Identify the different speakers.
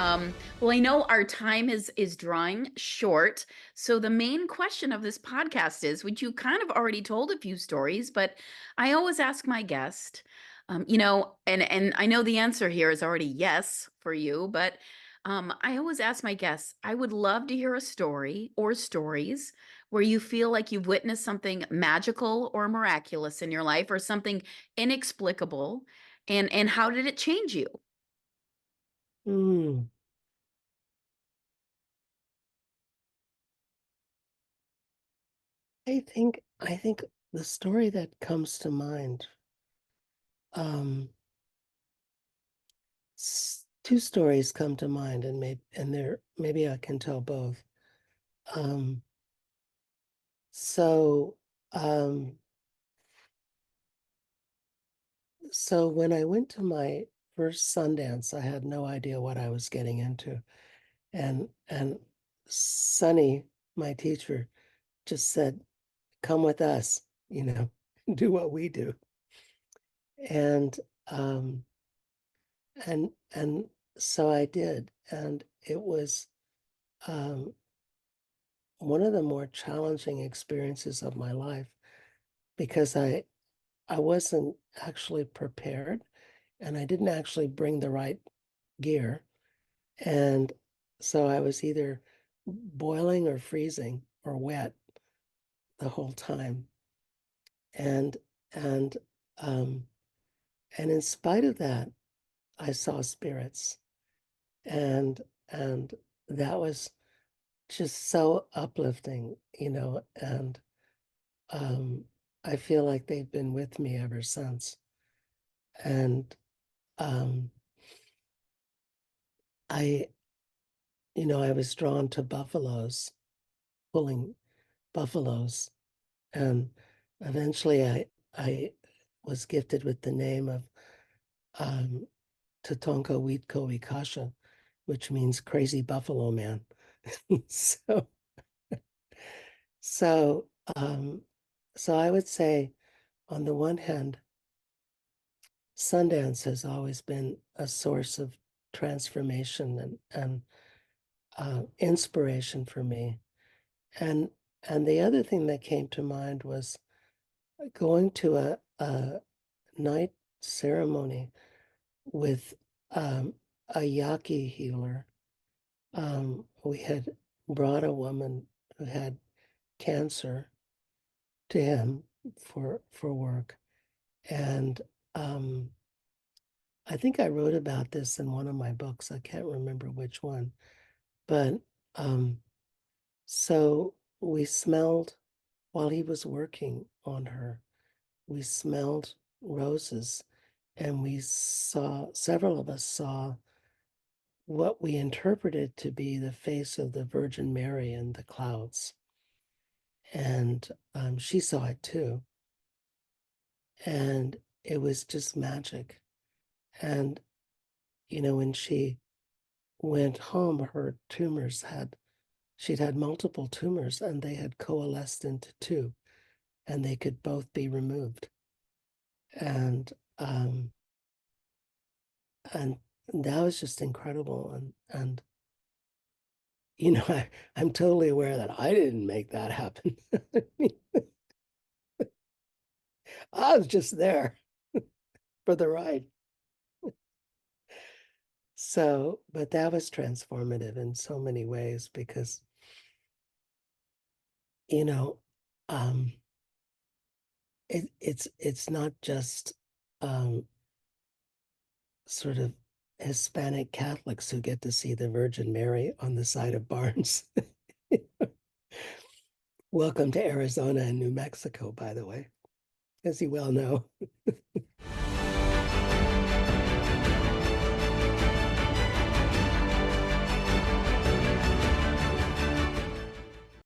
Speaker 1: Well, I know our time is drawing short. So the main question of this podcast is, which you kind of already told a few stories, but I always ask my guest, and I know the answer here is already yes for you, but I always ask my guests, I would love to hear a story or stories where you feel like you've witnessed something magical or miraculous in your life or something inexplicable, and how did it change you?
Speaker 2: Mm, I think the story that comes to mind, two stories come to mind, and maybe I can tell both. Um, so um, so when I went to my first Sundance, I had no idea what I was getting into, and Sunny, my teacher, just said, "Come with us, do what we do," and um, and so I did, and it was um, one of the more challenging experiences of my life because I wasn't actually prepared, and I didn't actually bring the right gear, and so I was either boiling or freezing or wet the whole time, and and um, and in spite of that, I saw spirits, and and that was just so uplifting, and um, I feel like they've been with me ever since. And um, I, I was drawn to buffaloes, pulling buffaloes, and eventually I was gifted with the name of um, Tatonka Wheatco Ikasha, which means crazy buffalo man. So, so, um, so I would say, on the one hand, Sundance has always been a source of transformation and inspiration for me. And and the other thing that came to mind was going to a night ceremony with a Yaqui healer. We had brought a woman who had cancer to him for work, and um, I think I wrote about this in one of my books. I can't remember which one, but um, so we smelled while he was working on her. We smelled roses, and we saw several of us saw what we interpreted to be the face of the Virgin Mary in the clouds, and she saw it too, and it was just magic. And when she went home, her tumors had she'd had multiple tumors and they had coalesced into two, and they could both be removed. And and that was just incredible. And I'm totally aware that I didn't make that happen. I mean, I was just there for the ride. So, but that was transformative in so many ways because, you know, um, it's not just um, sort of Hispanic Catholics who get to see the Virgin Mary on the side of barns. Welcome to Arizona and New Mexico, by the way, as you well know.